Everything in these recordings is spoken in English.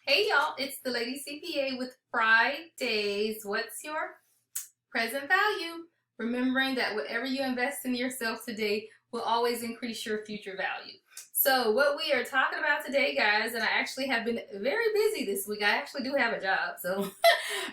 Hey y'all, it's the Lady CPA with Fridays. What's your present value? Remembering that whatever you invest in yourself today will always increase your future value. So what we are talking about today, guys, and I actually have been very busy this week. I actually do have a job, so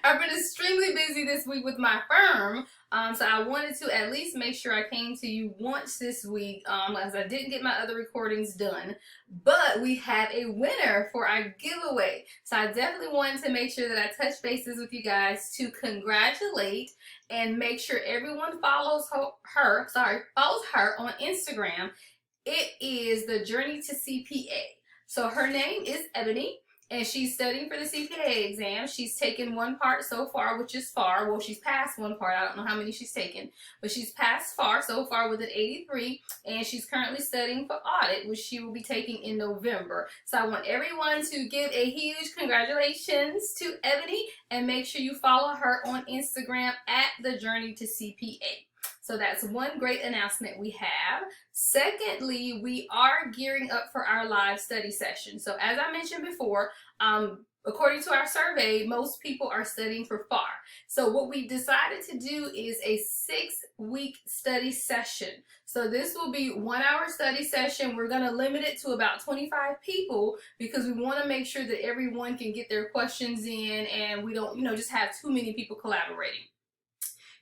I've been extremely busy this week with my firm. So I wanted to at least make sure I came to you once this week, as I didn't get my other recordings done. But we have a winner for our giveaway. So I definitely wanted to make sure that I touch bases with you guys to congratulate and make sure everyone follows her on Instagram. It is the Journey to CPA. So her name is Ebony, and she's studying for the CPA exam. She's taken one part so far, which is FAR. Well, she's passed one part. I don't know how many she's taken, but she's passed FAR so far with an 83, and she's currently studying for audit, which she will be taking in November. So I want everyone to give a huge congratulations to Ebony, and make sure you follow her on Instagram at the Journey to CPA. So that's one great announcement we have. Secondly, we are gearing up for our live study session. So as I mentioned before, according to our survey, most people are studying for FAR. So what we decided to do is a 6-week study session. So this will be 1-hour study session. We're going to limit it to about 25 people because we want to make sure that everyone can get their questions in and we don't, just have too many people collaborating.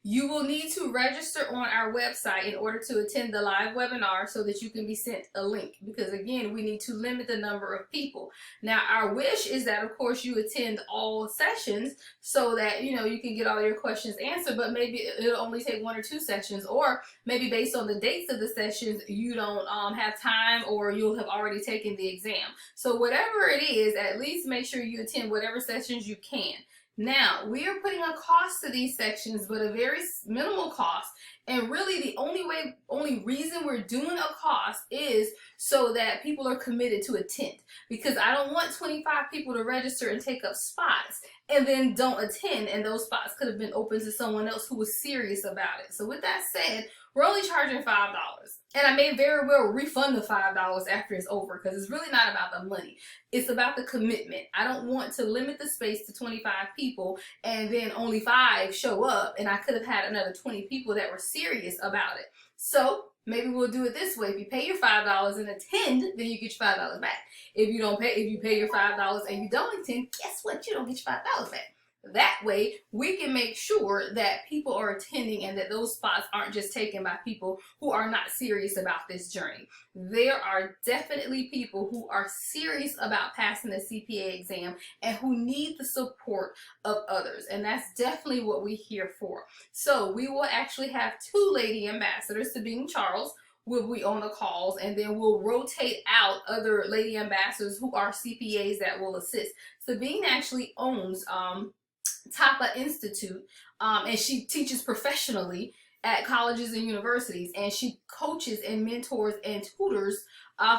You will need to register on our website in order to attend the live webinar so that you can be sent a link, because again, we need to limit the number of people. Now, our wish is that, of course, you attend all sessions so that, you can get all your questions answered, but maybe it'll only take 1 or 2 sessions, or maybe based on the dates of the sessions, you don't have time, or you'll have already taken the exam. So whatever it is, at least make sure you attend whatever sessions you can. Now, we are putting a cost to these sections, but a very minimal cost. And really the only reason we're doing a cost is so that people are committed to attend. Because I don't want 25 people to register and take up spots and then don't attend, and those spots could have been open to someone else who was serious about it. So with that said, we're only charging $5. And I may very well refund the $5 after it's over, because it's really not about the money. It's about the commitment. I don't want to limit the space to 25 people and then only 5 show up, and I could have had another 20 people that were serious about it. So maybe we'll do it this way. If you pay your $5 and attend, then you get your $5 back. If you pay your $5 and you don't attend, guess what? You don't get your $5 back. That way, we can make sure that people are attending and that those spots aren't just taken by people who are not serious about this journey. There are definitely people who are serious about passing the CPA exam and who need the support of others, and that's definitely what we're here for. So we will actually have 2 lady ambassadors. Sabine Charles will be on the calls, and then we'll rotate out other lady ambassadors who are CPAs that will assist. Sabine actually owns TLCPA Institute, and she teaches professionally at colleges and universities, and she coaches and mentors and tutors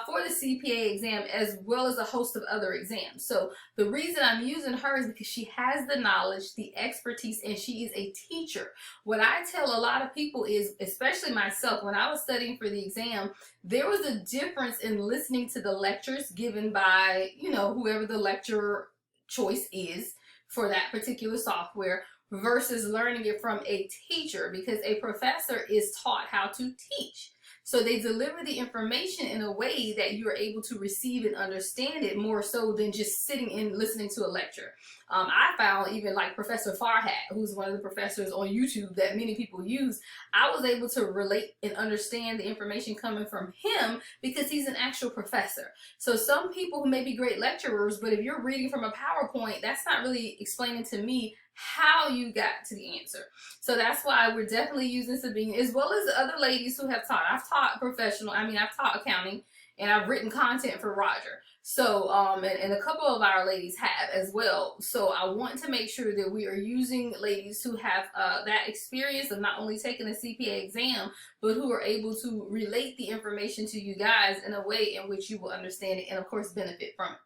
for the CPA exam, as well as a host of other exams. So the reason I'm using her is because she has the knowledge, the expertise, and she is a teacher. What I tell a lot of people is, especially myself, when I was studying for the exam, there was a difference in listening to the lectures given by, whoever the lecturer choice is for that particular software, versus learning it from a teacher, because a professor is taught how to teach. So they deliver the information in a way that you are able to receive and understand it more so than just sitting and listening to a lecture. I found even like Professor Farhat, who's one of the professors on YouTube that many people use, I was able to relate and understand the information coming from him because he's an actual professor. So some people who may be great lecturers, but if you're reading from a PowerPoint, that's not really explaining to me how you got to the answer. So that's why we're definitely using Sabine, as well as the other ladies who have taught. I've taught I've taught accounting, and I've written content for Roger. So, and a couple of our ladies have as well. So I want to make sure that we are using ladies who have that experience of not only taking a CPA exam, but who are able to relate the information to you guys in a way in which you will understand it and, of course, benefit from it.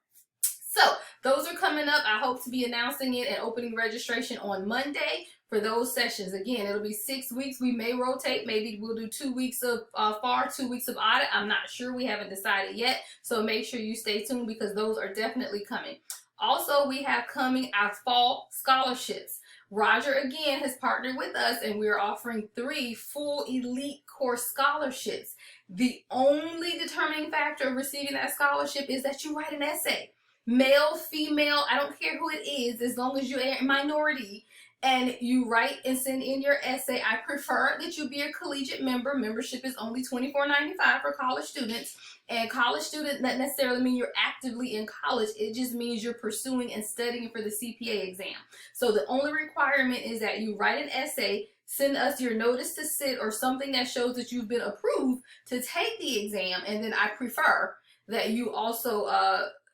So those are coming up. I hope to be announcing it and opening registration on Monday for those sessions. Again, it'll be 6 weeks. We may rotate. Maybe we'll do 2 weeks of FAR, 2 weeks of audit. I'm not sure. We haven't decided yet. So make sure you stay tuned because those are definitely coming. Also, we have coming our fall scholarships. Roger again has partnered with us, and we're offering 3 full elite course scholarships. The only determining factor of receiving that scholarship is that you write an essay. Male, female, I don't care who it is, as long as you're a minority and you write and send in your essay. I prefer that you be a collegiate member. Membership is only $24.95 for college students. And college student doesn't necessarily mean you're actively in college. It just means you're pursuing and studying for the CPA exam. So the only requirement is that you write an essay, send us your notice to sit or something that shows that you've been approved to take the exam, and then I prefer that you also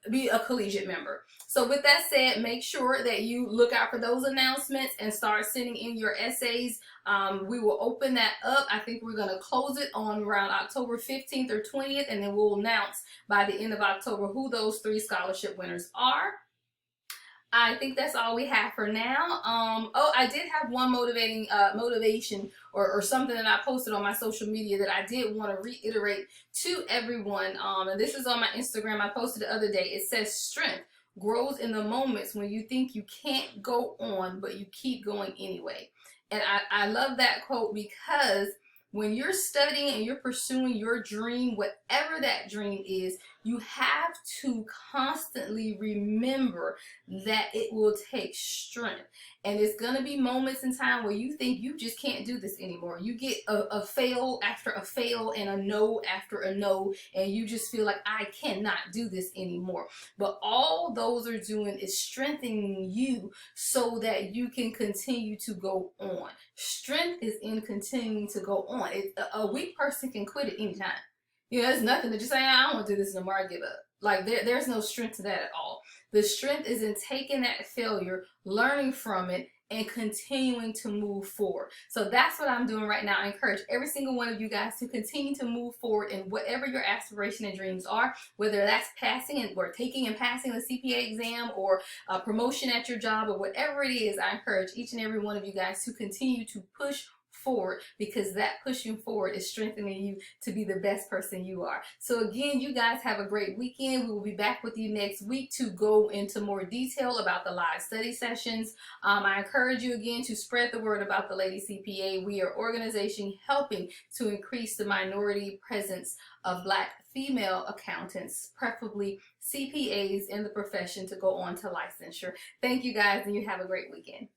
be a collegiate member. So with that said, make sure that you look out for those announcements and start sending in your essays. We will open that up. I think we're going to close it on around October 15th or 20th, and then we'll announce by the end of October who those 3 scholarship winners are. I think that's all we have for now. Oh, I did have one motivation or something that I posted on my social media that I did want to reiterate to everyone. And this is on my Instagram. I posted the other day. It says strength grows in the moments when you think you can't go on, but you keep going anyway. And I love that quote, because when you're studying and you're pursuing your dream, whatever that dream is, you have to constantly remember that it will take strength. And it's going to be moments in time where you think you just can't do this anymore. You get a fail after a fail and a no after a no, and you just feel like, I cannot do this anymore. But all those are doing is strengthening you so that you can continue to go on. Strength is in continuing to go on. A weak person can quit at any time. You know, there's nothing to just say, I don't want to do this no more, I give up. Like, there's no strength to that at all. The strength is in taking that failure, learning from it, and continuing to move forward. So that's what I'm doing right now. I encourage every single one of you guys to continue to move forward in whatever your aspiration and dreams are, whether that's passing or taking and passing the CPA exam, or a promotion at your job, or whatever it is. I encourage each and every one of you guys to continue to push forward, because that pushing forward is strengthening you to be the best person you are. So again, you guys have a great weekend. We will be back with you next week to go into more detail about the live study sessions. I encourage you again to spread the word about the Lady CPA. We are an organization helping to increase the minority presence of Black female accountants, preferably CPAs in the profession, to go on to licensure. Thank you guys, and you have a great weekend.